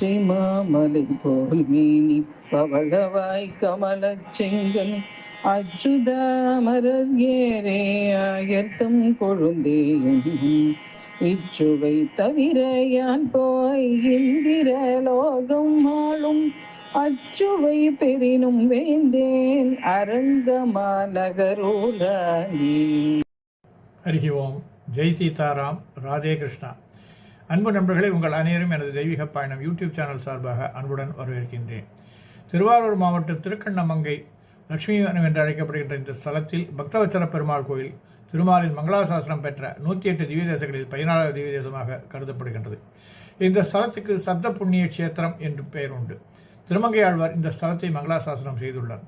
பச்சை மாமலை போல் மேனி பவளவாய் கமலச் செங்கன் அச்சுதாமரர் ஏரே ஆயர்த்தம் கொழுந்தேயும் இச்சுவை தவிர யான் போய் இந்திர லோகம் ஆளும் அச்சுவை பெரினும் வேண்டேன் அரங்கமா நகரோலானே. ஹரி ஓம். ஜெய் சீதாராம். ராதே கிருஷ்ணா. அன்பு நண்பர்களே, உங்கள் அனைவரும் எனது தெய்வீக பயணம் யூடியூப் சேனல் சார்பாக அன்புடன் வரவேற்கின்றேன். திருவாரூர் மாவட்டம் திருக்கண்ணமங்கை லட்சுமிவனம் என்று அழைக்கப்படுகின்ற இந்த ஸ்தலத்தில் பக்தவச்சல பெருமாள் கோயில் திருமாலின் மங்களாசாசனம் பெற்ற 108 திவ்ய தேசங்களில் 14வது திவ்ய தேசமாக கருதப்படுகின்றது. இந்த ஸ்தலத்துக்கு சப்த புண்ணிய கஷேத்திரம் என்று பெயர் உண்டு. திருமங்கை ஆழ்வார் இந்த ஸ்தலத்தை மங்களாசாசனம் செய்துள்ளார்.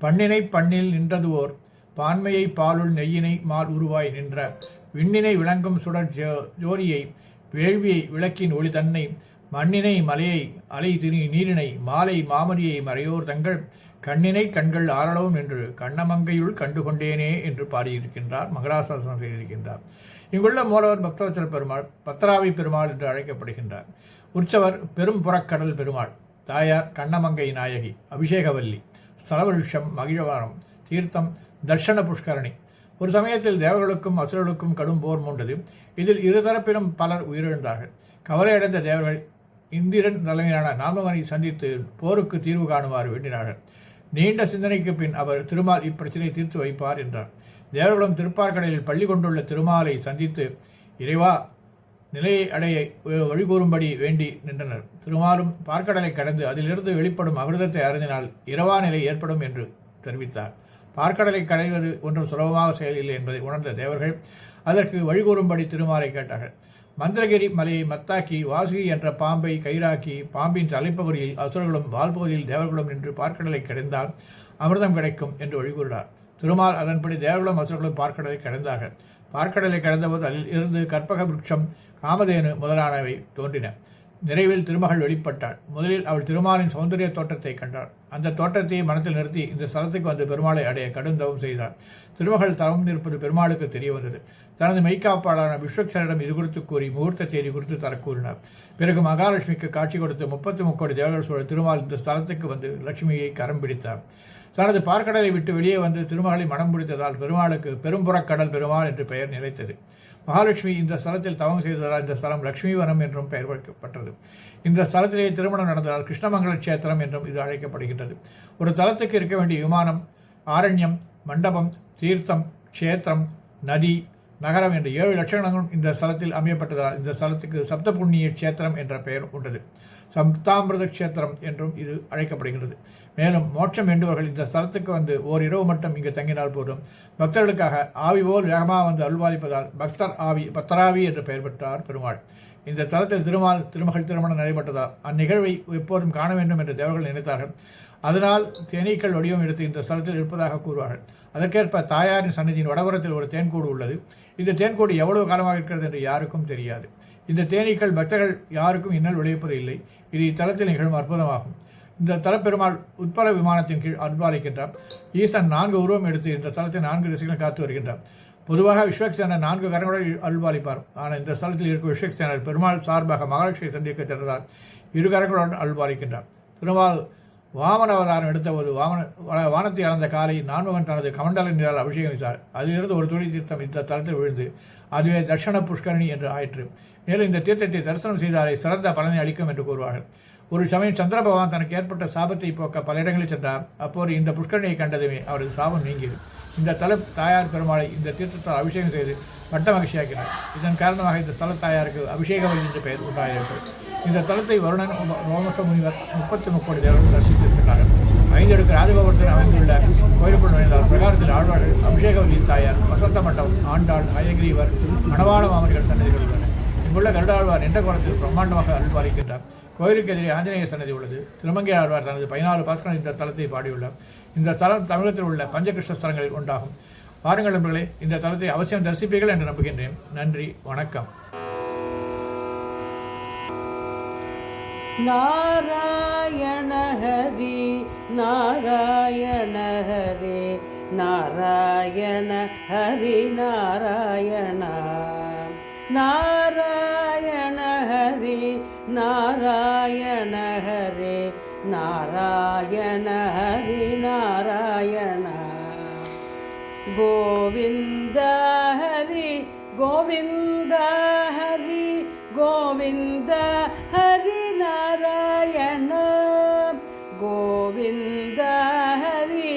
பண்ணினை பண்ணில் நின்றதுவோர் பான்மையை பாலுள் நெய்யினை மால் உருவாய் நின்ற விண்ணினை விளங்கும் சுடர் ஜோரியை வேள்வியை விளக்கின் ஒளி தன்னை மண்ணினை மலையை அலை திரி நீரினை மாலை மாமரியை மறையோர் தங்கள் கண்ணினை கண்கள் ஆரளவும் என்று கண்ணமங்கையுள் கண்டுகொண்டேனே என்று பாடியிருக்கின்றார், மங்களாசாசனம் செய்திருக்கின்றார். இங்குள்ள மூலவர் பக்தவச்சல பெருமாள், பத்தராவி பெருமாள் என்று அழைக்கப்படுகின்றார். உற்சவர் பெரும் புறக்கடல் பெருமாள், தாயார் கண்ணமங்கை நாயகி, அபிஷேகவல்லி, ஸ்தலவிருஷம் மகிழவாரம், தீர்த்தம் தர்ஷன புஷ்கரணி. ஒரு சமயத்தில் தேவர்களுக்கும் அசுரர்களுக்கும் கடும் போர் மூண்டது. இதில் இருதரப்பிலும் பலர் உயிரிழந்தார்கள். கவலையடைந்த தேவர்கள் இந்திரன் தலைமையிலான நான்மகனை சந்தித்து போருக்கு தீர்வு காணுமாறு வேண்டினார்கள். நீண்ட சிந்தனைக்கு பின் அவர் திருமால் இப்பிரச்சனையை தீர்த்து வைப்பார் என்றார். தேவர்களும் திருப்பார்கடலில் பள்ளி கொண்டுள்ள திருமாலை சந்தித்து இறைவா நிலையை அடைய வழிகூறும்படி வேண்டி நின்றனர். திருமாலும் பார்க்கடலை கடந்து அதிலிருந்து வெளிப்படும் அமிர்தத்தை அருந்தினால் இரவா நிலை ஏற்படும் என்று தெரிவித்தார். பார்க்கடலை கடைவது ஒன்றும் சுலபமாக செயலில்லை என்பதை உணர்ந்த தேவர்கள் அதற்கு வழிகூறும்படி திருமாலை கேட்டார்கள். மந்திரகிரி மலையை மத்தாக்கி வாசுகி என்ற பாம்பை கயிறாக்கி பாம்பின் தலைப்பகுதியில் அசுரர்களும் வால்பகுதியில் தேவர்களும் நின்று பார்க்கடலை கிடைந்தால் அமிர்தம் கிடைக்கும் என்று வழிகூறினார். திருமால் அதன்படி தேவர்களும் அசுரர்களும் பார்க்கடலை கடந்தார்கள். பார்க்கடலை கடந்தபோது அதில் இருந்து கற்பக விருட்சம், காமதேனு முதலானவை தோன்றின. நிறைவில் திருமகள் வெளிப்பட்டாள். முதலில் அவள் திருமாலின் சௌந்தரிய தோற்றத்தை கண்டாள். அந்த தோற்றத்தையே மனத்தில் நிறுத்தி இந்த ஸ்தலத்துக்கு வந்து பெருமாளை அடைய கடும் தவம் செய்தாள். திருமகள் தவம் இருப்பது பெருமாளுக்கு தெரிய வந்தது. தனது மெய்காப்பாளரான விஸ்வக்சேனரிடம் இது குறித்து கூறி முகூர்த்த தேதி குறித்து தர கூறினார். பிறகு மகாலட்சுமிக்கு காட்சி கொடுத்து 33 கோடி தேவர்கள் சூழ திருமால் இந்த ஸ்தலத்துக்கு வந்து லட்சுமியை கரம் பிடித்தார். தனது பார்க்கடலை விட்டு வெளியே வந்து திருமகளை மனம் பிடித்ததால் பெருமாளுக்கு பெரும்புறக்கடல் பெருமாள் என்று பெயர் நிலைத்தது. மகாலட்சுமி இந்த ஸ்தலத்தில் தவம் செய்ததால் இந்த ஸ்தலம் லட்சுமிவனம் என்றும் பெயர் வைக்கப்பட்டது. இந்த ஸ்தலத்திலேயே திருமணம் நடந்ததால் கிருஷ்ணமங்கல கஷேத்திரம் என்றும் இது அழைக்கப்படுகின்றது. ஒரு தலத்துக்கு இருக்க வேண்டிய விமானம், ஆரண்யம், மண்டபம், தீர்த்தம், க்ஷேத்திரம், நதி, நகரம் என்ற 7 லட்சணங்களும் இந்த ஸ்தலத்தில் அமையப்பட்டதால் இந்த ஸ்தலத்துக்கு சப்த புண்ணிய கஷேத்திரம் என்ற பெயர் உண்டது. சப்தாமிரத கஷேத்திரம் என்றும் இது அழைக்கப்படுகின்றது. மேலும் மோட்சம் வேண்டுவர்கள் இந்த ஸ்தலத்துக்கு வந்து ஓரிரவு மட்டும் இங்கு தங்கினால் போதும். பக்தர்களுக்காக ஆவி போல் வேகமாக வந்து அருள்பாலிப்பதால் பக்தர் ஆவி, பத்தராவி என்று பெயர் பெற்றார் பெருமாள். இந்த தலத்தில் திருமகள் திருமணம் நடைபெற்றதால் அந்நிகழ்வை எப்போதும் காண வேண்டும் என்று தேவர்கள் நினைத்தார்கள். அதனால் தேனீக்கள் வடிவம் எடுத்து இந்த ஸ்தலத்தில் இருப்பதாக கூறுவார்கள். அதற்கேற்ப தாயாரின் சன்னதியின் வடபுறத்தில் ஒரு தேன்கூடு உள்ளது. இந்த தேன்கூடு எவ்வளவு காலமாக இருக்கிறது என்று யாருக்கும் தெரியாது. இந்த தேனீக்கள் பக்தர்கள் யாருக்கும் இன்னல் விளைவிப்பது இல்லை. இது இத்தலத்தில் நிகழும் அற்புதமாகும். இந்த தலப்பெருமாள் உட்பல விமானத்தின் கீழ் அருள்பாலிக்கின்றார். ஈசன் 4 உருவம் எடுத்து இந்த தலத்தை 4 திசைகள் காத்து வருகின்றார். பொதுவாக விஸ்வக்சேனர் 4 கரங்களுடன் அருள்பாலிப்பார். ஆனால் இந்த ஸ்தலத்தில் இருக்கும் விஸ்வக்சேனர் பெருமாள் சார்பாக மகாலட்சுமியை சந்திக்க சென்றதால் 2 கரங்களுடன் அருள்பாலிக்கின்றார். திருமால் வாமன அவதாரம் எடுத்தபோது வானத்தை அளந்த காலை நான்முகன் தனது கமண்டல நீரால் அபிஷேகம் செய்தார். அதிலிருந்து ஒரு துளி தீர்த்தம் இந்த தலத்தில் விழுந்து அதுவே தர்ஷன புஷ்கரணி என்று ஆயிற்று. மேலும் இந்த தீர்த்தத்தை தரிசனம் செய்தாரை சிறந்த பலனை அளிக்கும் என்று கூறுவார்கள். ஒரு சமயம் சந்திர பகவான் தனக்கு ஏற்பட்ட சாபத்தை போக்க பல இடங்களில் சென்றார். அப்போது இந்த புஷ்கரணியை கண்டதுமே அவரது சாபம் நீங்கியது. இந்த தல தாயார் பெருமாளை இந்த தீர்த்தத்தால் அபிஷேகம் செய்து பட்ட மகிழ்ச்சியாக்கினார். இதன் காரணமாக இந்த ஸ்தல தாயாருக்கு அபிஷேகவல்லி என்று பெயர் உண்டாகிறது. இந்த தலத்தை வருணன், ரோமச முனிவர் 33 கோடி தேவர்கள் தரிசித்திருக்கிறார்கள். 5 அடுக்கு ராஜகோபுரத்தில் அமைந்துள்ள கோயிலுக்குள் நுழைந்தால் பிரகாரத்தில் ஆழ்வார்கள், அபிஷேகவல்லி தாயார், வசந்த மண்டபம், ஆண்டாள், அயகிரீவர், மணவாள மாமனிகள் சன்னதிகள் உள்ளன. இங்குள்ள கருடாழ்வார் என்ற கோலத்தில் பிரம்மாண்டமாக அருள்பாலிக்கின்றார். கோயிலுக்கு எதிரே ஆஞ்சநேய சன்னதி உள்ளது. திருமங்கை ஆழ்வார் தனது 14 பாஸ்கரன் இந்த தலத்தை பாடியுள்ளார். இந்த தலம் தமிழகத்தில் உள்ள பஞ்சகிருஷ்ண ஸ்தலங்களில் ஒன்றாகும். பாருங்கள் நண்பர்களே, இந்த தலத்தை அவசியம் தரிசிப்பீர்கள் என்று நம்புகின்றேன். நன்றி, வணக்கம். நாராயண ஹரி நாராயண ஹரி நாராயண ஹரி நாராயண நாராயண ஹரி நாராயண ஹரே நாராயண ஹரி நாராயண கோவிந்த ஹரி கோவிந்த ஹரி கோவிந்த ஹரி நாராயண கோவிந்த ஹரி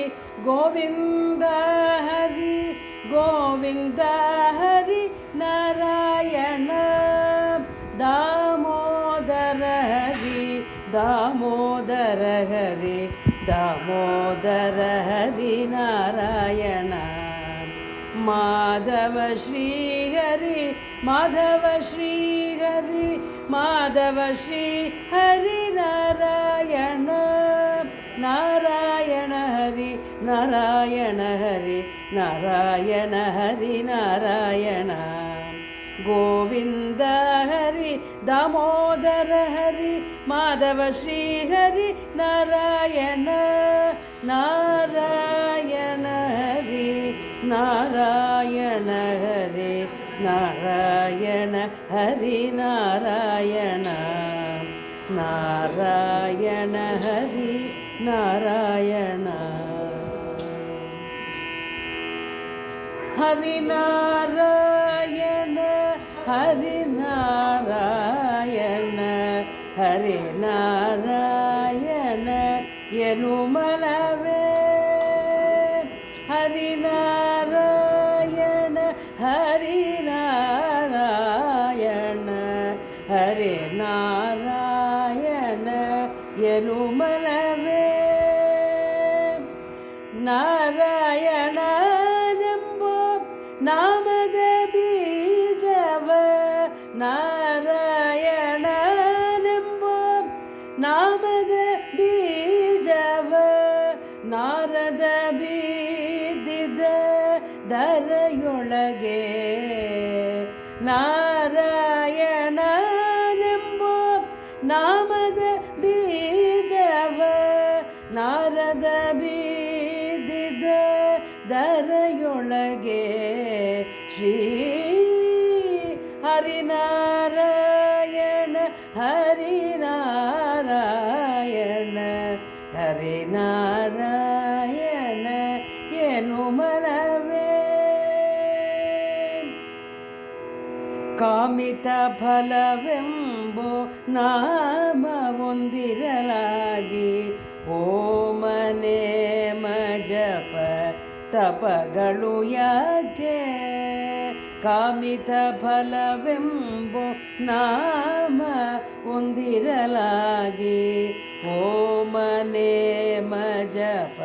கோவிந்த ஹரி கோவிந்த ஹரி நாராயண தாமோதர ஹரி தாமோதர ஹரி தாமோதர ஹரி நாராயண மாதவ ஸ்ரீ ஹரி மாதவ ஸ்ரீ ஹரி மாதவ ஸ்ரீ ஹரி நாராயண நாராயண ஹரி நாராயண ஹரி நாராயண ஹரி நாராயண கோவிந்த ஹரி தாமோதர ஹரி மாதவ ஸ்ரீ ஹரி நாராயண நாராயண ஹரி நாராயண ஹரி நாராயண ஹரி நாராயண நாராயண ஹரி நாராயண ஹரி நாராயண ஹரி நாராயண ஹரி நாராயண எனுமனவே ஹரி நாராயண ஹரி நாராயண ஹரி நாராயண எனுமனவே நாராயண நாமದ ಬೀಜವ ನಾರಾಯಣನೆಂಬ ನಾಮದ ಬೀಜವ ನಾರದ ಬೀದಿದ ದರೆಯೊಳಗೆ ನಾರಾಯಣನೆಂಬ ನಾಮದ ಬೀಜವ ನಾರದ ಬೀದಿದ ದರೆಯೊಳಗೆ ಶ್ರೀ ಹರಿನಾರಾಯಣ ಹರಿನಾರಾಯಣ ಹರಿನಾರಾಯಣ ಎನುಮನವೇ ಕಾಮಿತ ಫಲವೆಂಬೋ ನಾಮ ಹೊಂದಿರಲಾಗಿ ಓಮ ನೇಮ ಜಪ ತಪಗಳು ಯಾಕೆ ಕಾಮಿತ ಫಲವೆಂಬೋ ನಾಮ ಹೊಂದಿರಲಾಗಿ ಓಮ ನೇಮ ಜಪ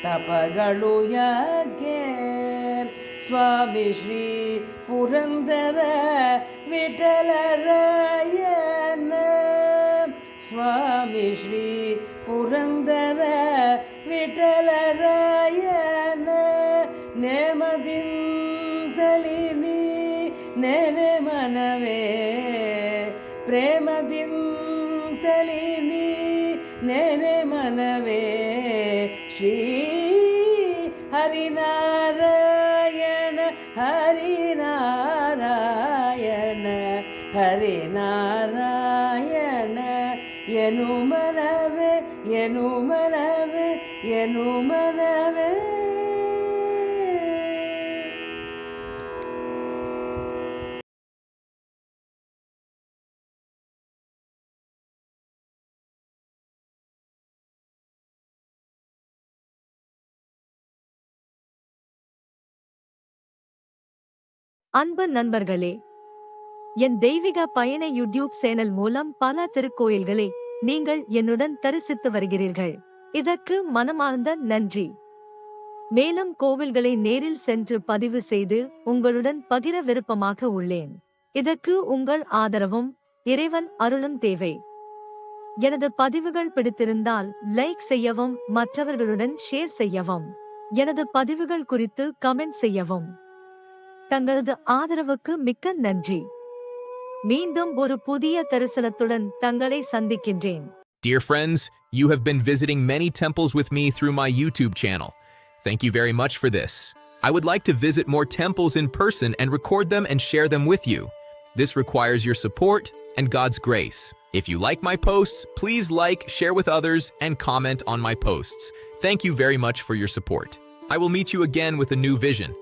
ತಪಗಳು ಯಾಕೆ ಸ್ವಾಮಿ ಶ್ರೀ ಪುರಂದರ ವಿಠಲರಾಯನ ಸ್ವಾಮಿ ಶ್ರೀ ಪುರಂದರ ವಿಠಲರಾಯನ ನೇಮದಿಂದಲಿನಿ ನೆನೆ ಮನವೇ ಪ್ರೇಮದಿಂದಲಿನಿ ನೆನೆ ಮನವೇ ಶ್ರೀ ಹರಿನಾರಾಯಣ ಹರಿನಾರಾಯಣ ಹರಿನಾರಾಯಣ ಎನುಮನವೇ ಎನುಮನವೇ ಎನುಮನವೇ அன்பு நண்பர்களே, என் தெய்வீக பயண யூடியூப் சேனல் மூலம் பல திருக்கோயில்களை நீங்கள் என்னுடன் தரிசித்து வருகிறீர்கள். இதற்கு மனமார்ந்த நன்றி. மேலும் கோவில்களை நேரில் சென்று பதிவு செய்து உங்களுடன் பகிர விருப்பமாக உள்ளேன். இதற்கு உங்கள் ஆதரவும் இறைவன் அருளும் தேவை. எனது பதிவுகள் பிடித்திருந்தால் லைக் செய்யவும் மற்றவர்களுடன் ஷேர் செய்யவும். எனது பதிவுகள் குறித்து கமெண்ட் செய்யவும். தங்களது ஆதரவுக்கு மிக்க நன்றி. மீண்டும் ஒரு புதிய தரிசனத்துடன் தங்களை சந்திக்கின்றேன். Dear friends, you have been visiting many temples with me through my YouTube channel. Thank you very much for this. I would like to visit more temples in person and record them and share them with you. This requires your support, and God's grace. If you like my posts, please like, share with others, and comment on my posts. Thank you very much for your support. I will meet you again with a new vision.